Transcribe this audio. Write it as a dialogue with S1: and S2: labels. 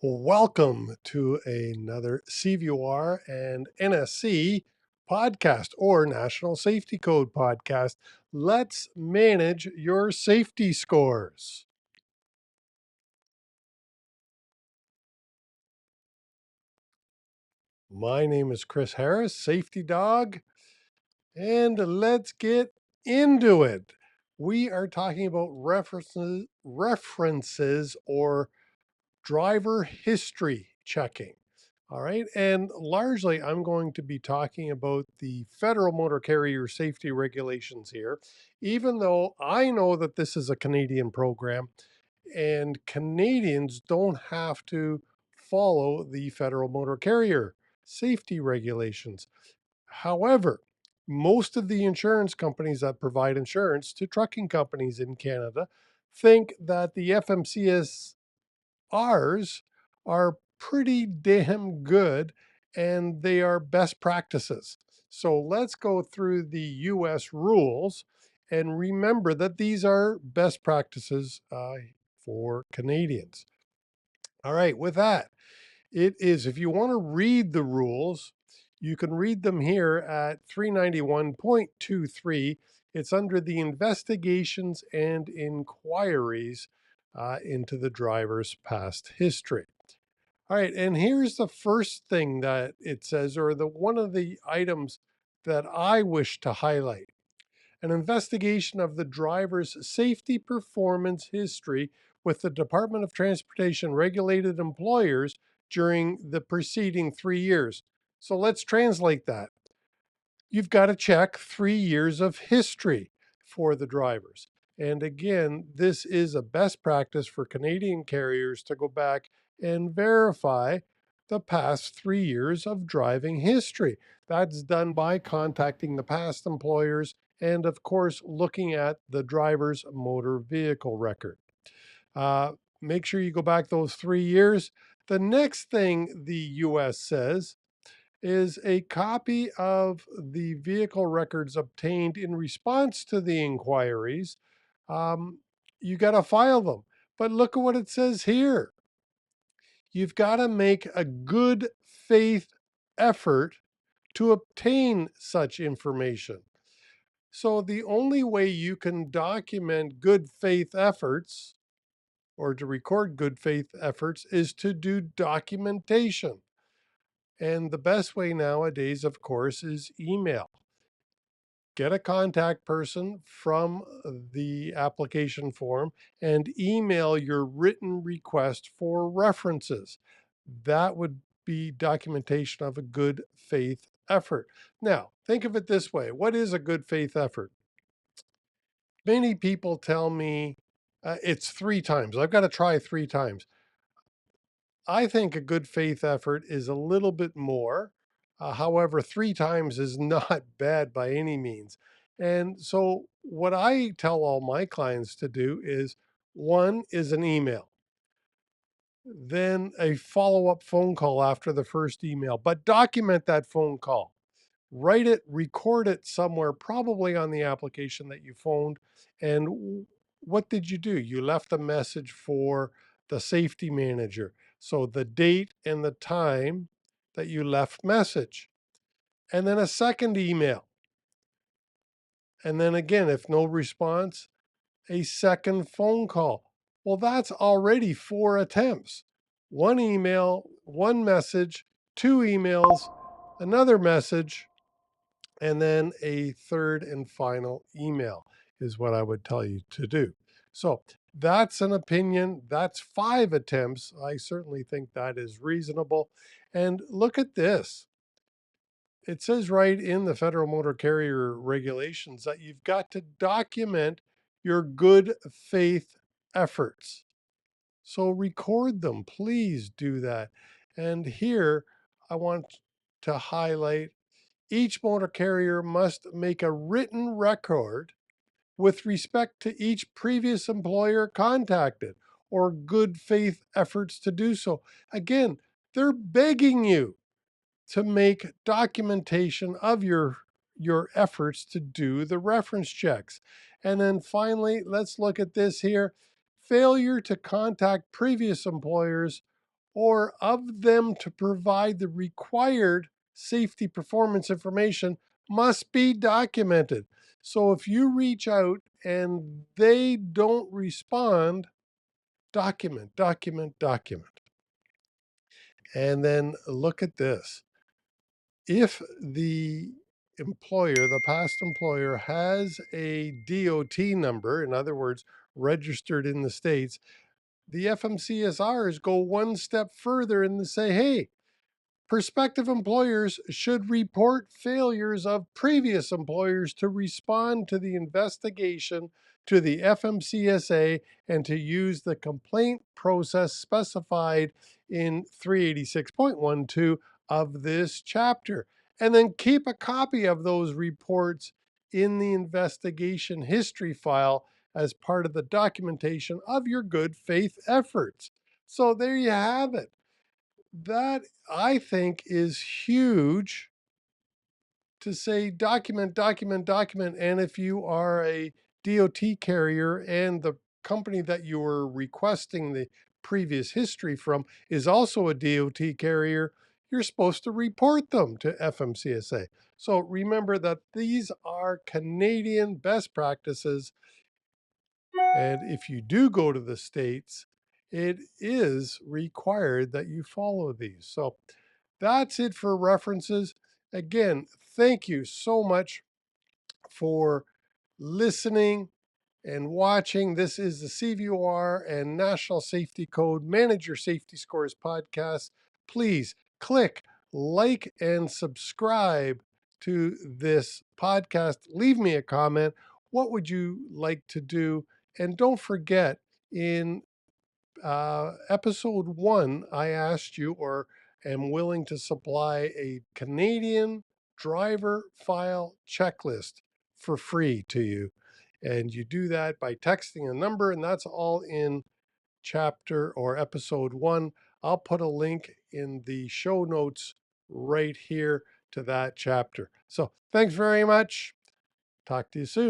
S1: Welcome to another CVOR and NSC podcast or National Safety Code podcast. Let's manage your safety scores. My name is Chris Harris, Safety Dog, and let's get into it. We are talking about references or driver history checking. All right. And largely, I'm going to be talking about the federal motor carrier safety regulations here, even though I know that this is a Canadian program and Canadians don't have to follow the federal motor carrier safety regulations. However, most of the insurance companies that provide insurance to trucking companies in Canada think that the FMCS ours are pretty damn good and they are best practices. So let's go through the US rules and remember that these are best practices for Canadians. All right, with that, it is, if you want to read the rules, you can read them here at 391.23. It's under the investigations and inquiries into the driver's past history. All right, and here's the first thing that it says, or the one of the items that I wish to highlight. An investigation of the driver's safety performance history with the Department of Transportation regulated employers during the preceding 3 years. So let's translate that. You've got to check 3 years of history for the drivers. And again, this is a best practice for Canadian carriers to go back and verify the past 3 years of driving history. That's done by contacting the past employers and, of course, looking at the driver's motor vehicle record. Uh, Make sure you go back those 3 years. The next thing the US says is a copy of the vehicle records obtained in response to the inquiries. Um, you got to file them. But look at what it says here. You've got to make a good faith effort to obtain such information. So the only way you can document good faith efforts or to record good faith efforts is to do documentation. And the best way nowadays, of course, is email. Get a contact person from the application form and email your written request for references. That would be documentation of a good faith effort. Now, think of it this way. What is a good faith effort? Many people tell me it's 3 times. I've got to try 3 times. I think a good faith effort is a little bit more. However, 3 times is not bad by any means. And so, what I tell all my clients to do is one is an email, then a follow up phone call after the first email, but document that phone call. Write it, record it somewhere, probably on the application that you phoned. And what did you do? You left a message for the safety manager. So the date and the time that you left message. And then a second email. And then again, if no response, a second phone call. Well, that's already 4 attempts. One email, one message, 2 emails, another message, and then a third and final email is what I would tell you to do. So that's an opinion. That's 5 attempts. I certainly think that is reasonable. And look at this. It says right in the Federal Motor Carrier regulations that you've got to document your good faith efforts. So record them. Please do that. And here I want to highlight each motor carrier must make a written record with respect to each previous employer contacted or good faith efforts to do so. Again, they're begging you to make documentation of your efforts to do the reference checks. And then finally, let's look at this here. Failure to contact previous employers or of them to provide the required safety performance information must be documented. So if you reach out and they don't respond, document, document, document. And then look at this. If the employer, the past employer, has a DOT number, in other words, registered in the States, the FMCSRs go one step further and say, hey, prospective employers should report failures of previous employers to respond to the investigation to the FMCSA and to use the complaint process specified in 386.12 of this chapter. And then keep a copy of those reports in the investigation history file as part of the documentation of your good faith efforts. So there you have it. That, I think, is huge, to say document, document, document. And if you are a DOT carrier and the company that you were requesting the previous history from is also a DOT carrier, you're supposed to report them to FMCSA. So remember that these are Canadian best practices. And if you do go to the States, it is required that you follow these. So that's it for references. Again, thank you so much for listening and watching. This is the CVOR and National Safety Code Manage Your Safety Scores podcast. Please click like and subscribe to this podcast. Leave me a comment. What would you like to do? And don't forget, in episode 1, I asked you, or am willing to supply, a Canadian driver file checklist for free to you. And you do that by texting a number, and that's all in chapter or episode 1. I'll put a link in the show notes right here to that chapter. So thanks very much. Talk to you soon.